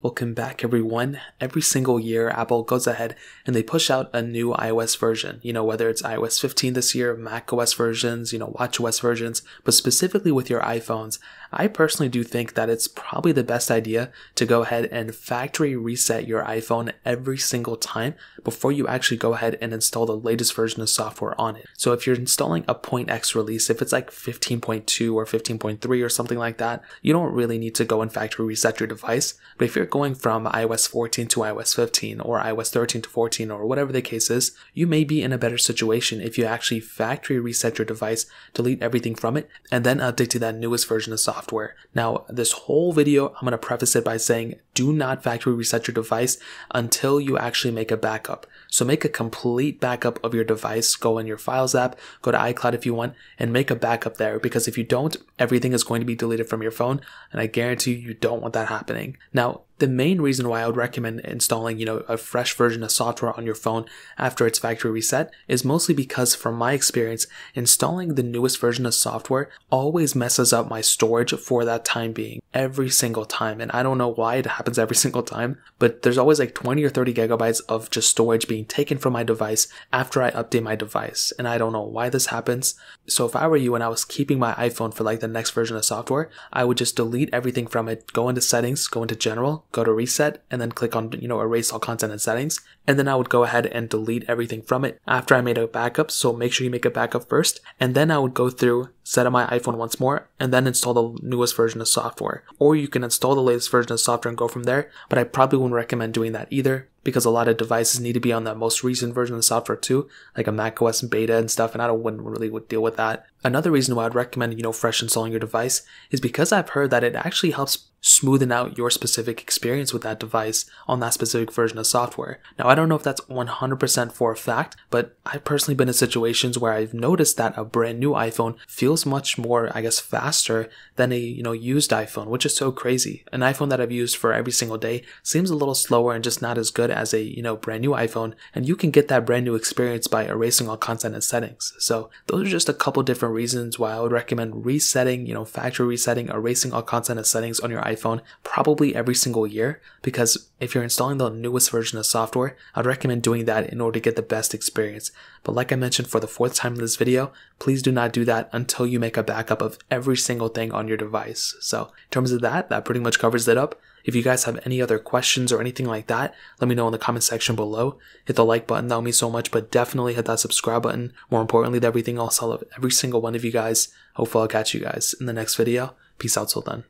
Welcome back everyone. Every single year Apple goes ahead and they push out a new iOS version, whether it's iOS 15 this year, macOS versions, watchOS versions, but specifically with your iPhones, I personally do think that it's probably the best idea to go ahead and factory reset your iPhone every single time before you actually go ahead and install the latest version of software on it. So if you're installing a .x release, if it's like 15.2 or 15.3 or something like that, you don't really need to go and factory reset your device. But if you're going from iOS 14 to iOS 15 or iOS 13 to 14 or whatever the case is, you may be in a better situation if you actually factory reset your device, delete everything from it, and then update to that newest version of software. Now, this whole video, I'm going to preface it by saying, do not factory reset your device until you actually make a backup. So make a complete backup of your device, go in your Files app, go to iCloud if you want, and make a backup there, because if you don't, everything is going to be deleted from your phone, and I guarantee you don't want that happening. Now, the main reason why I would recommend installing, a fresh version of software on your phone after it's factory reset is mostly because, from my experience, installing the newest version of software always messes up my storage for that time being, every single time. And I don't know why it happens every single time, but there's always like 20 or 30 gigabytes of just storage being taken from my device after I update my device. And I don't know why this happens. So if I were you and I was keeping my iPhone for like the next version of software, I would just delete everything from it, go into settings, go into general, go to reset, and then click on, erase all content and settings. And then I would go ahead and delete everything from it after I made a backup. So make sure you make a backup first. And then I would go through, set up my iPhone once more, and then install the newest version of software. Or you can install the latest version of software and go from there. But I probably wouldn't recommend doing that either, because a lot of devices need to be on the most recent version of software too, like a macOS beta and stuff, and I wouldn't really deal with that. Another reason why I'd recommend, fresh installing your device is because I've heard that it actually helps smoothen out your specific experience with that device on that specific version of software. Now, I don't know if that's 100% for a fact, but I've personally been in situations where I've noticed that a brand new iPhone feels much more, faster than a, used iPhone, which is so crazy. An iPhone that I've used for every single day seems a little slower and just not as good as a, brand new iPhone, and you can get that brand new experience by erasing all content and settings. So those are just a couple different reasons why I would recommend resetting, factory resetting, erasing all content and settings on your iPhone probably every single year, because if you're installing the newest version of software, I'd recommend doing that in order to get the best experience. But like I mentioned for the fourth time in this video, please do not do that until you make a backup of every single thing on your device. So in terms of that pretty much covers it up. If you guys have any other questions or anything like that, let me know in the comment section below. Hit the like button, that would mean so much, but definitely hit that subscribe button. More importantly than everything else, I love every single one of you guys. Hopefully I'll catch you guys in the next video. Peace out till then.